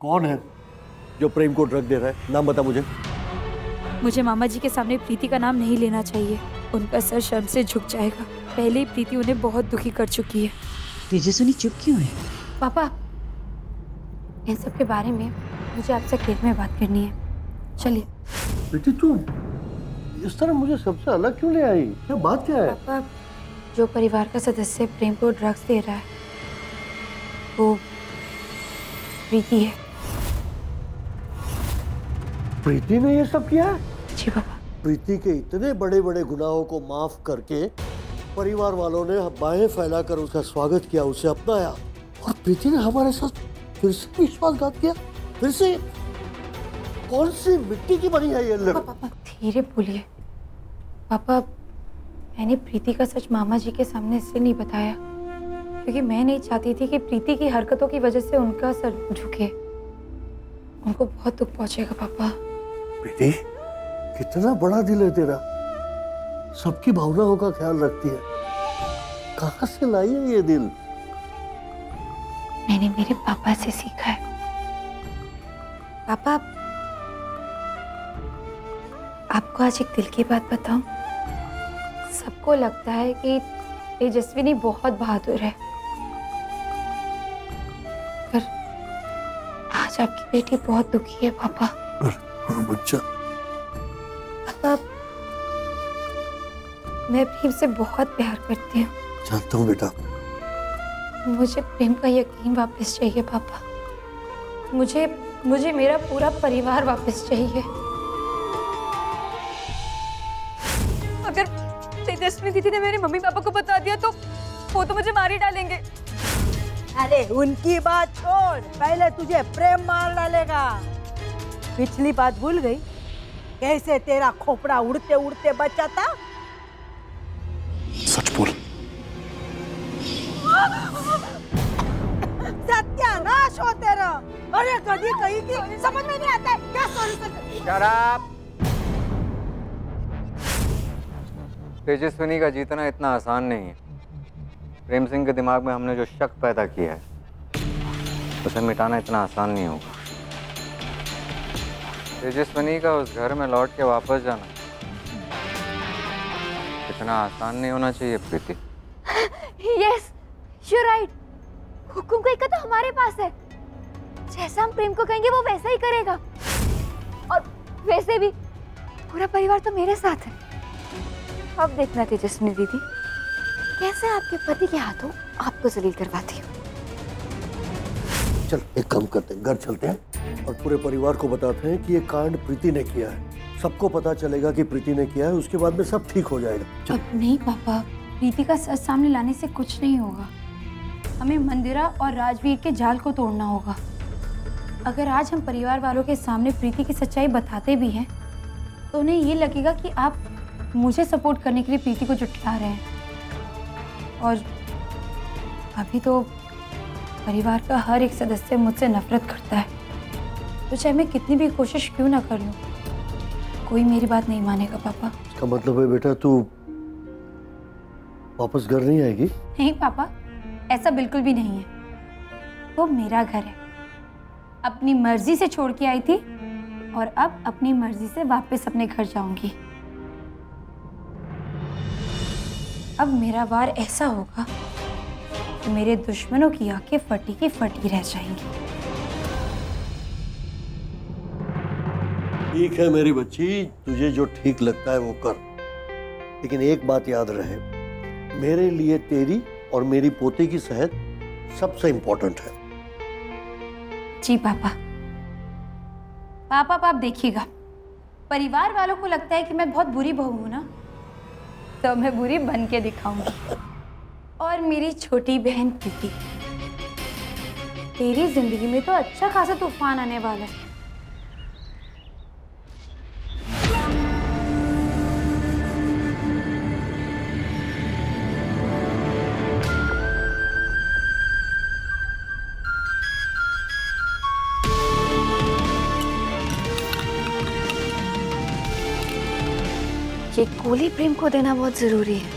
कौन है जो प्रेम को ड्रग दे रहा है? नाम बता मुझे। मुझे मामा जी के सामने प्रीति का नाम नहीं लेना चाहिए, उनका सर शर्म से झुक जाएगा। पहले ही प्रीति उन्हें बहुत दुखी कर चुकी है। तेजस्विनी चुप क्यों है? पापा, इन सब के बारे में मुझे आपसे अकेले में बात करनी है। चलिए। बेटी तू इस तरह मुझे सबसे अलग क्यों ले आई? क्या बात क्या है? पापा, जो परिवार का सदस्य प्रेम को ड्रग्स दे रहा है वो प्रीति है। प्रीति ने ये सब किया है? जी पापा। प्रीति के इतने बड़े बड़े गुनाहों को माफ करके परिवार वालों ने बाहें फैलाकर उसका स्वागत किया, उसे अपनाया, और प्रीति ने हमारे साथ फिर से विश्वासघात किया। फिर से? कौन सी मिट्टी की बनी है ये लड़की? पापा धीरे बोलिए। पापा, मैंने प्रीति का सच मामा जी के सामने इसलिए नहीं बताया क्योंकि मैं नहीं चाहती थी कि प्रीति की हरकतों की वजह से उनका सर झुके। उनको बहुत दुख पहुंचेगा पापा। प्रीति, कितना बड़ा दिल है तेरा, सबकी भावनाओं का ख्याल रखती है। कहाँ से लाई है ये दिल? मैंने मेरे पापा से सीखा है। पापा, आपको आज एक दिल की बात बताऊं? सबको लगता है कि तेजस्विनी बहुत बहादुर है, पर आज आपकी बेटी बहुत दुखी है पापा। बच्चा। पापा, मैं प्रेम से बहुत प्यार करती हूँ। जानता हूँ बेटा। मुझे प्रेम का यकीन वापस चाहिए पापा। मुझे मेरा पूरा परिवार वापस चाहिए। अगर तेजस्विनी दीदी ने मेरे मम्मी पापा को बता दिया तो वो तो मुझे मार ही डालेंगे। अरे उनकी बात छोड़, पहले तुझे प्रेम मार डालेगा। पिछली बात भूल गई कैसे तेरा खोपड़ा उड़ते उड़ते बचा था? सच बोल। सत्यानाश हो तेरा। अरे कभी कहीं की समझ में नहीं आता है क्या सॉल्यूशन? शराब। तेजस्विनी का जीतना इतना आसान नहीं है। प्रेम सिंह के दिमाग में हमने जो शक पैदा किया है उसे मिटाना इतना आसान नहीं होगा। तेजस्विनी का उस घर में लौट के वापस जाना इतना आसान नहीं होना चाहिए प्रीति। Yes, you right. हुकुम का इक्का तो हमारे पास है। जैसा हम प्रेम को कहेंगे वो वैसा ही करेगा। और वैसे भी पूरा परिवार तो मेरे साथ है। अब देखना तेजस्विनी दीदी कैसे आपके पति के हाथों आपको जलील करवाती हूँ। चल एक काम करते हैं, घर चलते हैं और पूरे परिवार को बताते हैं कि ये कांड प्रीति ने किया है। सबको पता चलेगा कि प्रीति ने किया है, उसके बाद में सब ठीक हो जाएगा। अब नहीं पापा, प्रीति का सच सामने लाने से कुछ नहीं होगा। हमें मंदिरा और राजवीर के जाल को तोड़ना होगा। अगर आज हम परिवार वालों के सामने प्रीति की सच्चाई बताते भी हैं तो उन्हें ये लगेगा कि आप मुझे सपोर्ट करने के लिए प्रीति को जुटला रहे हैं। और अभी तो परिवार का हर एक सदस्य मुझसे नफरत करता है, तो चाहे मैं कितनी भी कोशिश क्यों ना कर लूं, कोई मेरी बात नहीं मानेगा पापा। इसका मतलब है बेटा तू वापस घर नहीं आएगी? नहीं पापा, ऐसा बिल्कुल भी नहीं है। वो मेरा घर है, अपनी मर्जी से छोड़ के आई थी और अब अपनी मर्जी से वापस अपने घर जाऊंगी। अब मेरा वार ऐसा होगा कि मेरे दुश्मनों की आंखें फटी की फटी रह जाएंगी। ठीक है मेरी बच्ची, तुझे जो ठीक लगता है वो कर, लेकिन एक बात याद रहे, मेरे लिए तेरी और मेरी पोती की सेहत सबसे इंपॉर्टेंट है। जी पापा। पापा आप देखिएगा, परिवार वालों को लगता है कि मैं बहुत बुरी बहू हूं ना, तो मैं बुरी बन के दिखाऊंगी। और मेरी छोटी बहन प्रीति, तेरी जिंदगी में तो अच्छा खासा तूफान आने वाला है। ये गोली प्रेम को देना बहुत जरूरी है,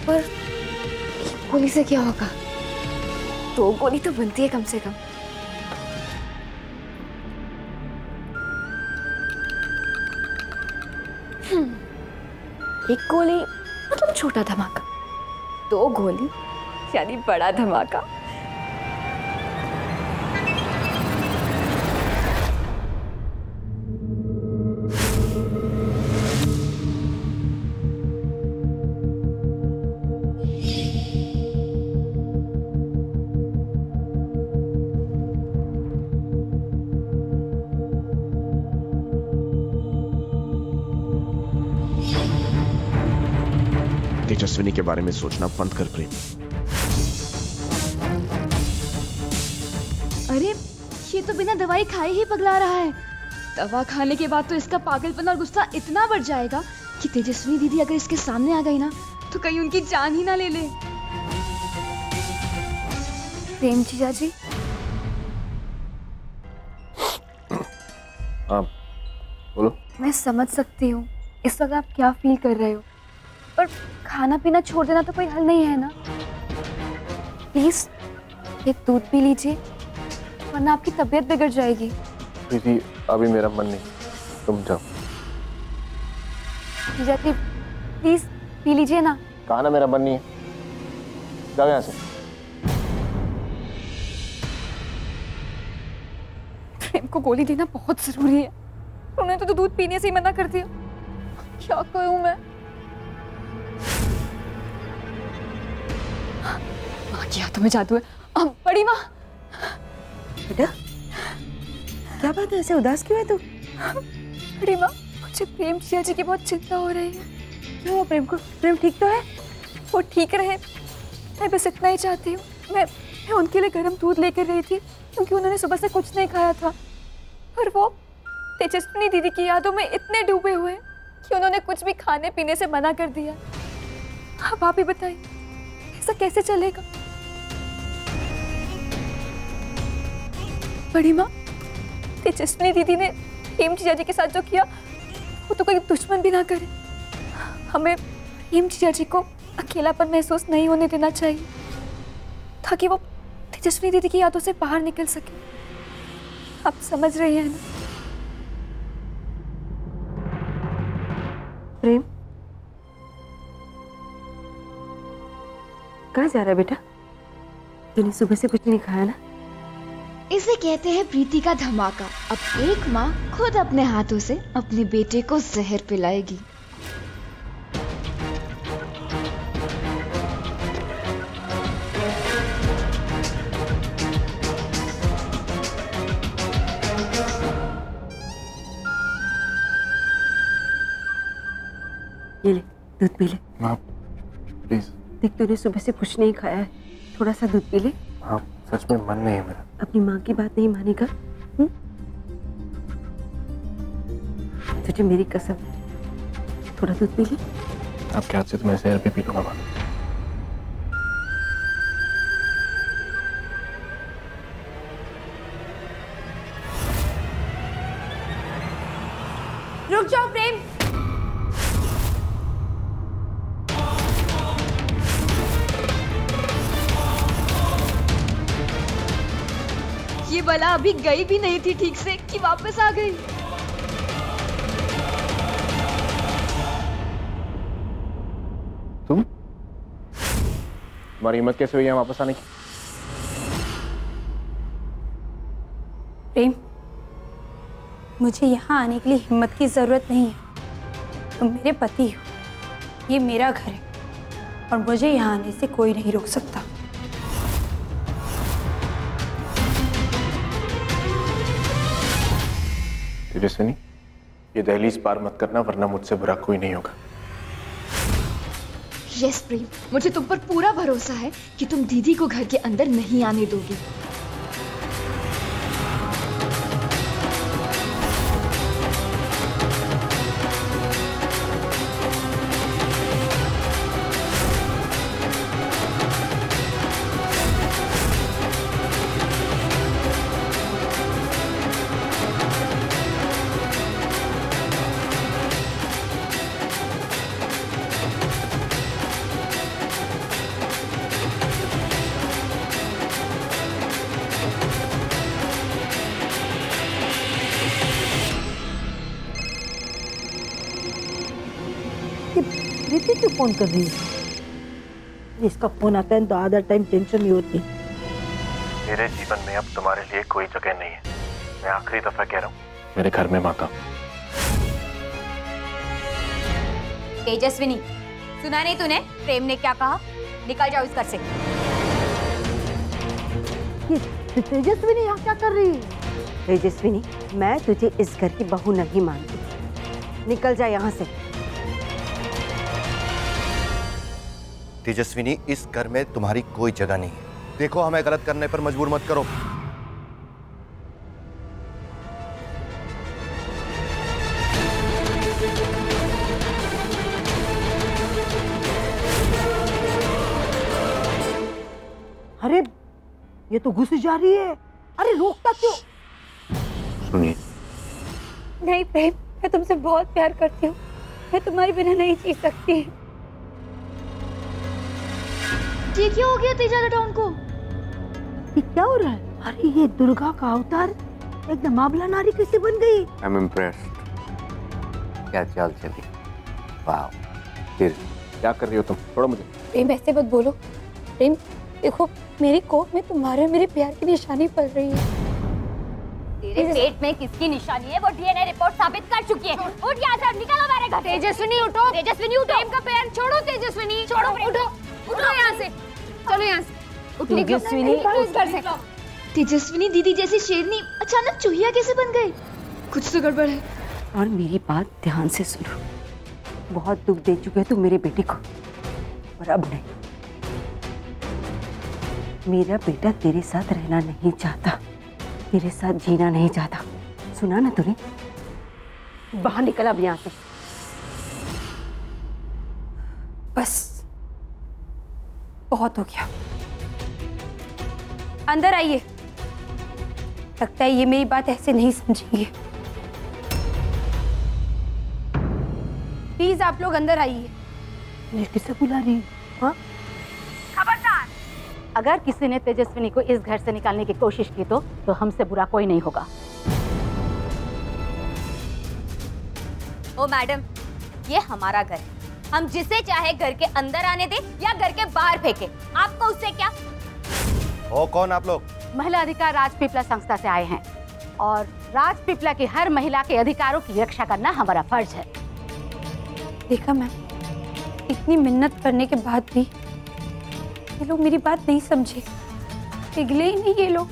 पर गोली से क्या होगा? 2 गोली तो बनती है कम से कम। एक गोली मतलब छोटा धमाका, 2 गोली यानी बड़ा धमाका। तेजस्विनी के बारे में सोचना बंद कर प्रेम। अरे ये तो बिना दवाई खाए ही पगला रहा है। दवा खाने के बाद तो इसका पागलपन और गुस्सा इतना बढ़ जाएगा कि तेजस्विनी दीदी अगर इसके सामने आ गई ना तो कहीं उनकी जान ही ना ले ले। प्रेम जीजा जी, हाँ बोलो। मैं समझ सकती हूँ इस वक्त आप क्या फील कर रहे हो, पर खाना पीना छोड़ देना तो कोई हल नहीं है ना। प्लीज एक दूध पी लीजिए वरना आपकी तबीयत बिगड़ जाएगी। प्रीति अभी मेरा मन नहीं, तुम जाओ। जीजा जी प्लीज पी लीजिए ना। कहा ना मेरा मन नहीं है, जाओ यहाँ से। प्रेम को गोली देना बहुत जरूरी है, उन्होंने तो दूध पीने से ही मना कर दिया। क्या करूं मैं? माँ की हाथों में जादू है। अब बड़ी माँ। बेटा क्या बात है, ऐसे उदास क्यों है तू? बड़ी माँ मुझे प्रेम जिया जी की बहुत चिंता हो रही है। क्यों हुआ प्रेम को? प्रेम ठीक तो है? वो ठीक रहे, मैं बस इतना ही चाहती हूँ। मैं उनके लिए गर्म दूध लेकर गई थी क्योंकि उन्होंने सुबह से कुछ नहीं खाया था, पर वो तेजस्विनी दीदी की यादों में इतने डूबे हुए कि उन्होंने कुछ भी खाने पीने से मना कर दिया। अब आप ही बताइए ऐसा कैसे चलेगा? बड़ी माँ, तेजस्विनी दीदी ने प्रेम जीजा जी के साथ जो किया वो तो कोई दुश्मन भी ना करे। हमें प्रेम जीजा जी को अकेलापन महसूस नहीं होने देना चाहिए ताकि वो तेजस्विनी दीदी की यादों से बाहर निकल सके। आप समझ रहे हैं ना? प्रेम कहाँ जा रहा है बेटा? तूने सुबह से कुछ नहीं खाया ना? इसे कहते हैं प्रीति का धमाका। अब एक माँ खुद अपने हाथों से अपने बेटे को जहर पिलाएगी। ये ले दूध पी ले। हाँ प्लीज। देख तूने सुबह से कुछ नहीं खाया है, थोड़ा सा दूध पी ले। हाँ सच में मन नहीं है मेरा। अपनी माँ की बात नहीं मानेगा? तुझे मेरी कसम, थोड़ा दूध पी ले। आपके हाथ से तो मैं शहर पे पी लूंगा। रुक जाओ प्रेम। ये बला अभी गई भी नहीं थी ठीक से कि वापस आ गई। तुम? तुम्हारी हिम्मत कैसे हुई है वापस आने की? प्रेम, मुझे यहाँ आने के लिए हिम्मत की जरूरत नहीं है। तुम मेरे पति हो, ये मेरा घर है और मुझे यहाँ आने से कोई नहीं रोक सकता। तेजस्विनी, ये दहलीज पार मत करना वरना मुझसे बुरा कोई नहीं होगा। यस प्रेम, मुझे तुम पर पूरा भरोसा है कि तुम दीदी को घर के अंदर नहीं आने दोगी। फोन कर रही है? इसका फोन आता है तो आधा टाइम टेंशन ही होती है। मेरे जीवन में अब तुम्हारे लिए कोई जगह नहीं है। मैं आखिरी दफा कह रहा हूँ, मेरे घर में मत आओ। तेजस्विनी, सुना नहीं तूने प्रेम ने क्या कहा? निकल जाओ इस घर से। ये तेजस्विनी यहाँ क्या कर रही है? तेजस्विनी, मैं तुझे इस घर की बहू नहीं मानती। निकल जा यहाँ से। तेजस्विनी, इस घर में तुम्हारी कोई जगह नहीं है। देखो, हमें गलत करने पर मजबूर मत करो। अरे ये तो घुस जा रही है। अरे रोकता क्यों? सुनिए, नहीं प्रेम, मैं तुमसे बहुत प्यार करती हूँ। मैं तुम्हारे बिना नहीं जी सकती। ये क्या हो गया तेजा डॉन को? ये क्या हो रहा है? अरे ये दुर्गा का अवतार एकदम आबला नारी कैसे बन गई? I am impressed. क्या चाल चली, वाह। फिर क्या कर रही हो तुम? छोड़ो मुझे। प्रेम ऐसे मत बोलो। प्रेम देखो, मेरी कोख में तुम्हारे और मेरे प्यार की निशानी पड़ रही है। तेरे पेट में किसकी निशानी है वो डीएनए रिपोर्ट साबित कर चुकी है। उठ यहाँ से, निकल हमारे घर। तेजस्विनी उठो, तेजस्विनी उठो। प्रेम का पैर छोड़ो, तेजस्विनी छोड़ो, उठो उठो यहाँ से, चलो यहाँ से। तेजस्विनी, इस घर से। तेजस्विनी दीदी जैसी शेरनी अचानक चूहिया कैसे बन गई? कुछ तो गड़बड़ है। और मेरी बात ध्यान से सुनो। बहुत दुख दे चुके तू मेरे बेटे को, और अब नहीं। मेरा बेटा तेरे साथ रहना नहीं चाहता, तेरे साथ जीना नहीं चाहता। सुना ना तूने? बाहर निकल अब यहाँ से। बस बहुत हो गया। अंदर आइए। लगता है ये मेरी बात ऐसे नहीं समझेंगे। प्लीज आप लोग अंदर आइए। ये किसे बुला रही है? हाँ? खबरदार! अगर किसी ने तेजस्विनी को इस घर से निकालने की कोशिश की तो हमसे बुरा कोई नहीं होगा। ओ मैडम, ये हमारा घर है। हम जिसे चाहे घर के अंदर आने दे या घर के बाहर फेंके। आपको उससे क्या? हो कौन आप लोग? महिला अधिकार राजपीपला संस्था से आए हैं और राजपीपला की हर महिला के अधिकारों की रक्षा करना हमारा फर्ज है। देखा मैम, इतनी मिन्नत करने के बाद भी ये लोग मेरी बात नहीं समझे। पिघले ही नहीं ये लोग।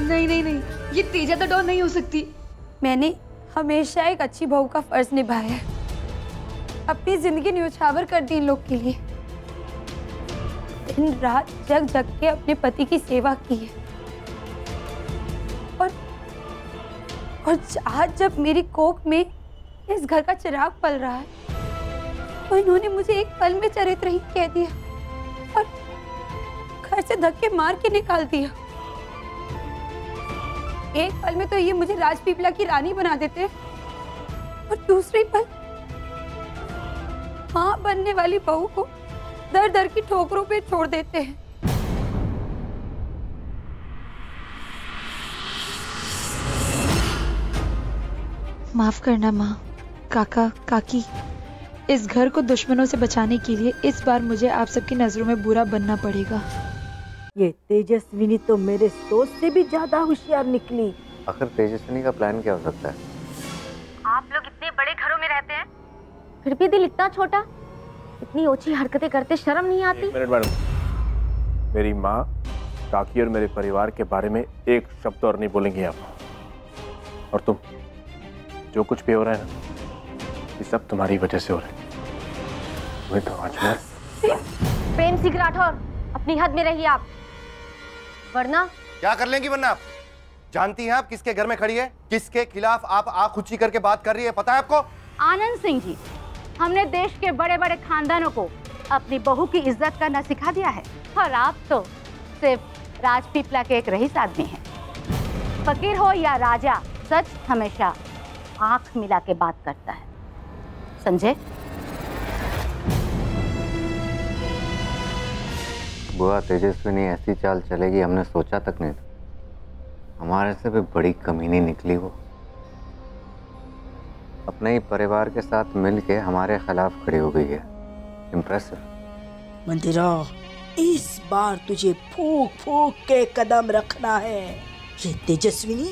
नहीं, ये तेजा द डॉन नहीं हो सकती। मैंने हमेशा एक अच्छी बहू का फर्ज निभाया है। अपनी जिंदगी न्यौछावर कर दी इन लोग के लिए। दिन रात जग जग के अपने पति की सेवा की है। और आज जब मेरी कोख में इस घर का चिराग पल रहा है तो इन्होंने मुझे एक पल में चरित्रहीन कह दिया और घर से धक्के मार के निकाल दिया। एक पल में तो ये मुझे राजपीपला की रानी बना देते और दूसरी पल मां बनने वाली बहू को दर दर की ठोकरों पे छोड़ देते हैं। माफ करना माँ, काका, काकी। इस घर को दुश्मनों से बचाने के लिए इस बार मुझे आप सबकी नजरों में बुरा बनना पड़ेगा। ये तेजस्विनी तो मेरे सोच से भी ज्यादा होशियार निकली। आखिर तेजस्विनी का प्लान क्या हो सकता है? आप लोग इतने बड़े घरों में रहते हैं, फिर भी दिल इतना छोटा, इतनी ओछी हरकतें करते शर्म नहीं आती? एक मिनट मैडम, मेरी माँ, काकी और मेरे परिवार के बारे में एक शब्द और नहीं बोलेंगी आप। और तुम, जो कुछ भी हो रहा है ना, ये सब तुम्हारी वजह से हो रहा है। तुम्हें तो आज मैं प्रेम सिंह राठौर, अपनी हद में रहिए आप, वरना। क्या कर लेंगी वरना आप? जानती हैं आप किसके घर में खड़ी है, किसके खिलाफ आप आंख ऊंची करके बात कर रही है, पता है आपको? आनंद सिंह जी, हमने देश के बड़े बड़े खानदानों को अपनी बहू की इज्जत करना सिखा दिया है और आप तो सिर्फ राजपीपला के एक रईस आदमी हैं। फकीर हो या राजा, सच हमेशा आंख मिला के बात करता है, समझे? बुआ, तेजस्विनी ऐसी चाल चलेगी हमने सोचा तक नहीं था। हमारे से भी बड़ी कमीनी निकली वो। अपने ही परिवार के साथ मिलके हमारे खिलाफ खड़ी हो गई है। इम्प्रेसिव। मंदिरा, इस बार तुझे फूक फूक के कदम रखना है। ये तेजस्विनी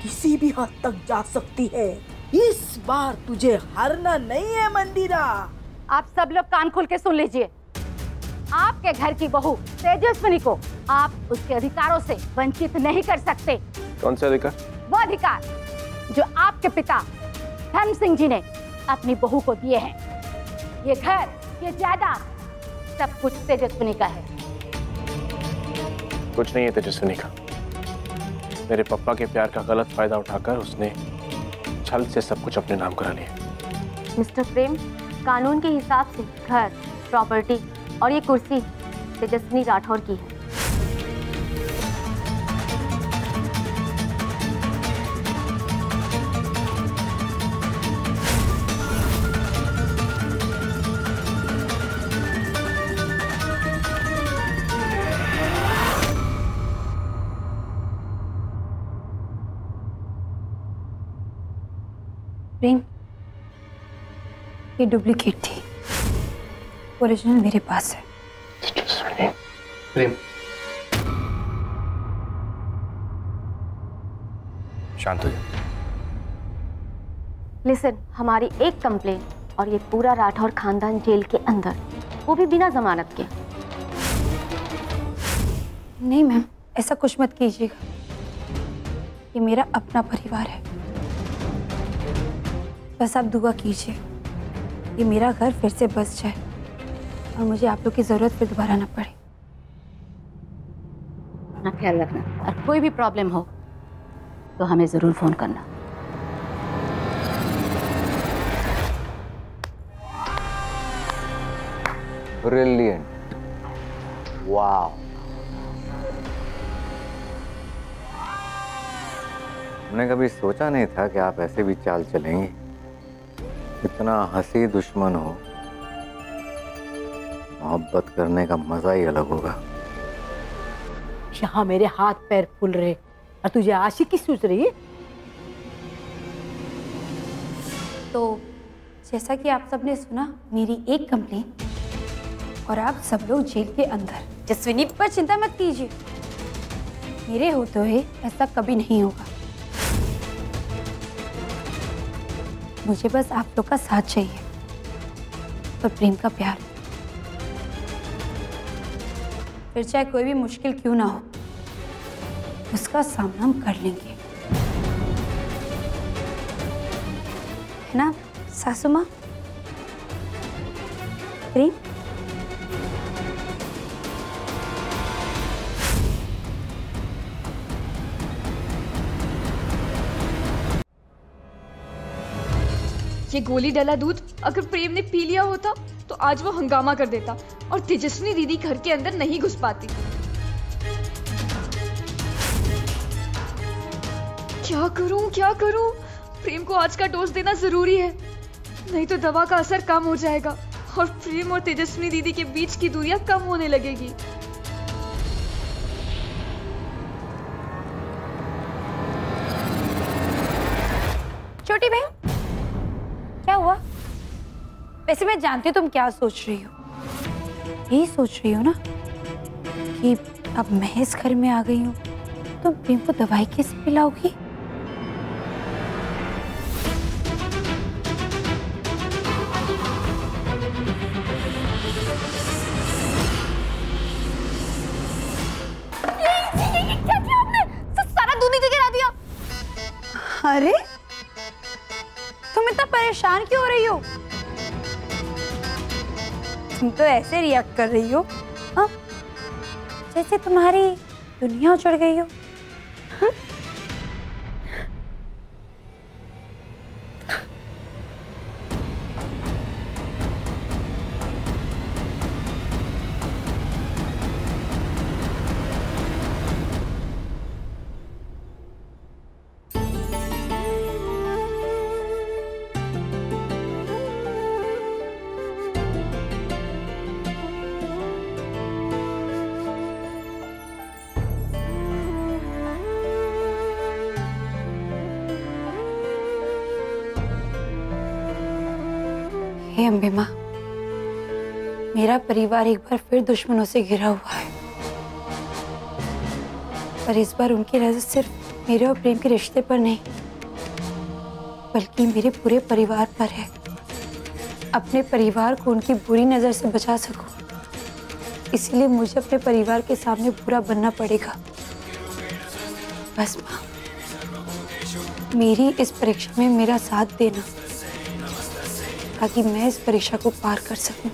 किसी भी हद तक जा सकती है। इस बार तुझे हारना नहीं है मंदिरा। आप सब लोग कान खोल के सुन लीजिए। आपके घर की बहू तेजस्विनी को आप उसके अधिकारों से वंचित नहीं कर सकते। कौन से अधिकार? वो अधिकार जो आपके पिता धर्म सिंह जी ने अपनी बहू को दिए हैं। ये घर, ये जायदाद, सब कुछ तेजस्विनी का है। कुछ नहीं है तेजस्विनी का। मेरे पापा के प्यार का गलत फायदा उठाकर उसने छल से सब कुछ अपने नाम करा लिया। मिस्टर प्रेम, कानून के हिसाब से घर, प्रॉपर्टी और ये कुर्सी तेजस्विनी राठौर की है। प्रेम, ये डुप्लीकेट थी, ओरिजिनल मेरे पास है। प्रेम, शांत हो जाओ। लिसन, हमारी एक कंप्लेन और ये पूरा राठौर खानदान जेल के अंदर, वो भी बिना जमानत के। नहीं मैम, ऐसा कुछ मत कीजिएगा। ये मेरा अपना परिवार है। बस आप दुआ कीजिए ये मेरा घर फिर से बस जाए और मुझे आप लोग की जरूरत फिर दोबारा ना पड़े। अपना ख्याल रखना और कोई भी प्रॉब्लम हो तो हमें जरूर फोन करना। ब्रिलियंट, वाह। हमने कभी सोचा नहीं था कि आप ऐसे भी चाल चलेंगी। इतना हंसी दुश्मन हो, मोहब्बत करने का मजा ही अलग होगा। यहाँ मेरे हाथ पैर फूल रहे और तुझे आशिकी सूझ रही है। तो जैसा कि आप सबने सुना, मेरी एक कंप्लेन और आप सब लोग जेल के अंदर। जसविनी पर चिंता मत कीजिए, मेरे होते हुए ऐसा कभी नहीं होगा। मुझे बस आप लोग का साथ चाहिए और प्रेम का प्यार। फिर चाहे कोई भी मुश्किल क्यों ना हो, उसका सामना हम कर लेंगे, है ना सासू माँ? प्रेम, ये गोली डला दूध अगर प्रेम ने पी लिया होता तो आज वो हंगामा कर देता और तेजस्विनी दीदी घर के अंदर नहीं घुस पाती। क्या करूं? प्रेम को आज का डोज देना जरूरी है, नहीं तो दवा का असर कम हो जाएगा और प्रेम और तेजस्विनी दीदी के बीच की दूरियां कम होने लगेगी। छोटी बहन, क्या हुआ? वैसे मैं जानती हूँ तुम क्या सोच रही हो। यही सोच रही हो ना कि अब मैं इस घर में आ गई हूँ, तुम प्रेम को दवाई कैसे पिलाओगी? क्या किया आपने? सारा दूध नीचे गिरा दिया। अरे तुम इतना परेशान क्यों हो रही हो? तुम तो ऐसे रिएक्ट कर रही हो हाँ? जैसे तुम्हारी दुनिया उजड़ गई हो। हाँ? हे अम्बे माँ, मेरा परिवार एक बार फिर दुश्मनों से घिरा हुआ है, पर इस बार उनकी नजर सिर्फ मेरे और प्रेम के रिश्ते पर नहीं, बल्कि मेरे पूरे परिवार पर है। अपने परिवार को उनकी बुरी नजर से बचा सकूं, इसलिए मुझे अपने परिवार के सामने बुरा बनना पड़ेगा। बस माँ, मेरी इस परीक्षा में मेरा साथ देना, ताकि मैं इस परीक्षा को पार कर सकूं।